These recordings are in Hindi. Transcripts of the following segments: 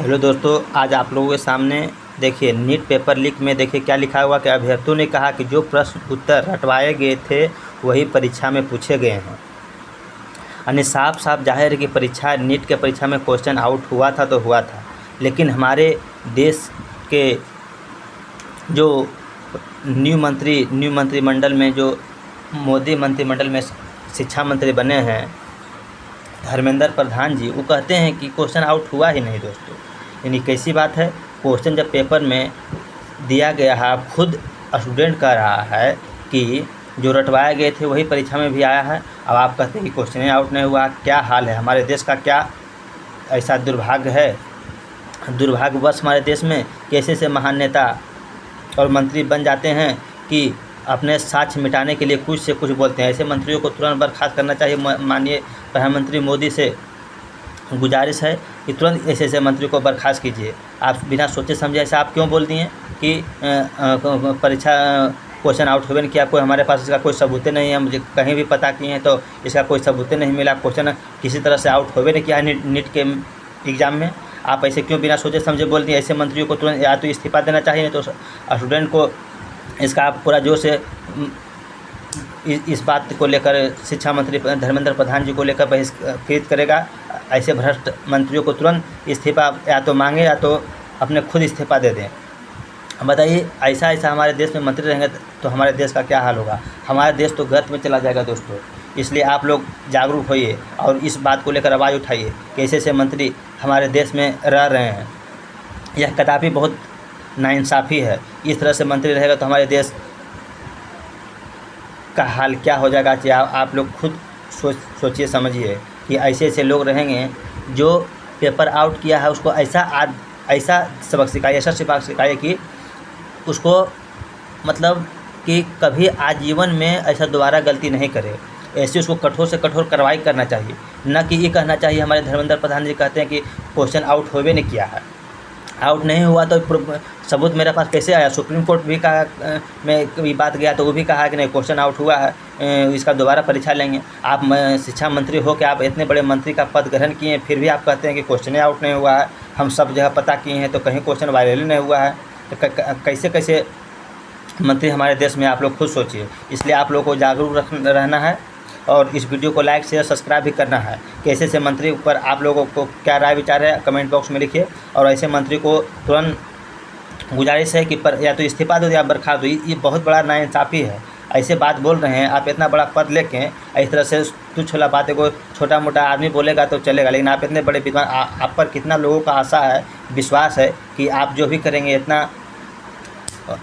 हेलो दोस्तों, आज आप लोगों के सामने देखिए नीट पेपर लीक में देखिए क्या लिखा हुआ कि अभ्यर्थियों ने कहा कि जो प्रश्न उत्तर रटवाए गए थे वही परीक्षा में पूछे गए हैं। यानी साफ साफ जाहिर है कि परीक्षा नीट के परीक्षा में क्वेश्चन आउट हुआ था तो हुआ था, लेकिन हमारे देश के जो न्यू मंत्रिमंडल में जो मोदी मंत्रिमंडल में शिक्षा मंत्री बने हैं धर्मेंद्र प्रधान जी, वो कहते हैं कि क्वेश्चन आउट हुआ ही नहीं दोस्तों। यानी कैसी बात है, क्वेश्चन जब पेपर में दिया गया है, खुद स्टूडेंट कह रहा है कि जो रटवाए गए थे वही परीक्षा में भी आया है। अब आप कहते हैं कि क्वेश्चन आउट नहीं हुआ। क्या हाल है हमारे देश का, क्या ऐसा दुर्भाग्य है, दुर्भाग्यवश हमारे देश में कैसे से महान नेता और मंत्री बन जाते हैं कि अपने साक्ष्य मिटाने के लिए कुछ से कुछ बोलते हैं। ऐसे मंत्रियों को तुरंत बर्खास्त करना चाहिए। माननीय प्रधानमंत्री मोदी से गुजारिश है कि तुरंत ऐसे मंत्री को बर्खास्त कीजिए। आप बिना सोचे समझे ऐसा आप क्यों बोल दिए कि परीक्षा क्वेश्चन आउट हुए नहीं किया, कोई हमारे पास इसका कोई सबूत नहीं है, मुझे कहीं भी पता किए हैं तो इसका कोई सबूत नहीं मिला, क्वेश्चन किसी तरह से आउट हुए नहीं किया है नीट के एग्ज़ाम में। आप ऐसे क्यों बिना सोचे समझे बोल दिए। ऐसे मंत्रियों को तुरंत या तो इस्तीफा देना चाहिए, नहीं तो स्टूडेंट को इसका आप पूरा जोर से इस बात को लेकर शिक्षा मंत्री धर्मेंद्र प्रधान जी को लेकर बहिष्कृत करेगा। ऐसे भ्रष्ट मंत्रियों को तुरंत इस्तीफा या तो मांगे या तो अपने खुद इस्तीफा दे दें। बताइए, ऐसा हमारे देश में मंत्री रहेंगे तो हमारे देश का क्या हाल होगा। हमारा देश तो गर्त में चला जाएगा दोस्तों। इसलिए आप लोग जागरूक होइए और इस बात को लेकर आवाज़ उठाइए कि ऐसे मंत्री हमारे देश में रह रहे हैं। यह कदापि बहुत नाइंसाफ़ी है। इस तरह से मंत्री रहेगा तो हमारे देश का हाल क्या हो जाएगा। आप लोग खुद सोचिए समझिए कि ऐसे लोग रहेंगे जो पेपर आउट किया है उसको ऐसा सबक सिखाइए, ऐसा सबक सिखाइए कि उसको मतलब कि कभी आजीवन में ऐसा दोबारा गलती नहीं करे। ऐसे उसको कठोर से कठोर कार्रवाई करना चाहिए, न कि ये कहना चाहिए। हमारे धर्मेंद्र प्रधान जी कहते हैं कि क्वेश्चन आउट होवे नहीं किया है। आउट नहीं हुआ तो सबूत मेरे पास कैसे आया। सुप्रीम कोर्ट भी कहा, मैं कभी बात गया तो वो भी कहा कि नहीं क्वेश्चन आउट हुआ है, इसका दोबारा परीक्षा लेंगे। आप शिक्षा मंत्री हो कि आप इतने बड़े मंत्री का पद ग्रहण किए हैं, फिर भी आप कहते हैं कि क्वेश्चन आउट नहीं हुआ है। हम सब जगह पता किए हैं तो कहीं क्वेश्चन वायरल नहीं हुआ है। तो कैसे मंत्री हमारे देश में, आप लोग खुद सोचिए। इसलिए आप लोग को जागरूक रहना है और इस वीडियो को लाइक शेयर सब्सक्राइब भी करना है कि ऐसे मंत्री पर आप लोगों को क्या राय विचार है कमेंट बॉक्स में लिखिए। और ऐसे मंत्री को तुरंत गुजारिश है कि या तो इस्तीफा दो या बर्खास्त दो। ये बहुत बड़ा नाइंसाफ़ी है। ऐसे बात बोल रहे हैं आप, इतना बड़ा पद लेके इस तरह से तुच्छ वाला बातें को छोटा मोटा आदमी बोलेगा तो चलेगा, लेकिन आप इतने बड़े विद्वान, आप पर कितना लोगों का आशा है, विश्वास है कि आप जो भी करेंगे इतना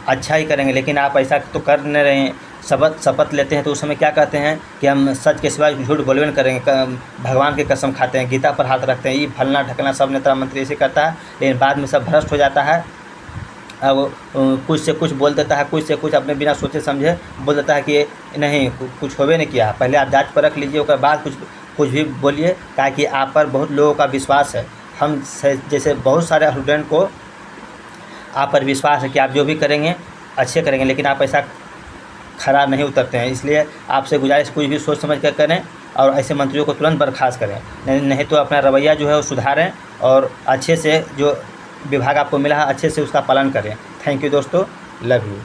अच्छा ही करेंगे, लेकिन आप ऐसा तो कर नहीं रहे हैं। शपथ लेते हैं तो उस समय क्या कहते हैं कि हम सच के सिवाय झूठ बोलबे नहीं करेंगे, भगवान की कसम खाते हैं, गीता पर हाथ रखते हैं। ये फलना ढकना सब नेता मंत्री ऐसे करता है, लेकिन बाद में सब भ्रष्ट हो जाता है। अब कुछ से कुछ बोल देता है, कुछ से कुछ अपने बिना सोचे समझे बोल देता है कि नहीं कुछ होवे नहीं किया। पहले आप जांच परख लीजिए, उसके बाद कुछ भी बोलिए, ताकि आप पर बहुत लोगों का विश्वास है। हम जैसे बहुत सारे स्टूडेंट को आप पर विश्वास है कि आप जो भी करेंगे अच्छे करेंगे, लेकिन आप ऐसा खरा नहीं उतरते हैं। इसलिए आपसे गुजारिश, कुछ भी सोच समझ कर करें और ऐसे मंत्रियों को तुरंत बर्खास्त करें, नहीं तो अपना रवैया जो है वो सुधारें और अच्छे से जो विभाग आपको मिला है अच्छे से उसका पालन करें। थैंक यू दोस्तों, लव यू।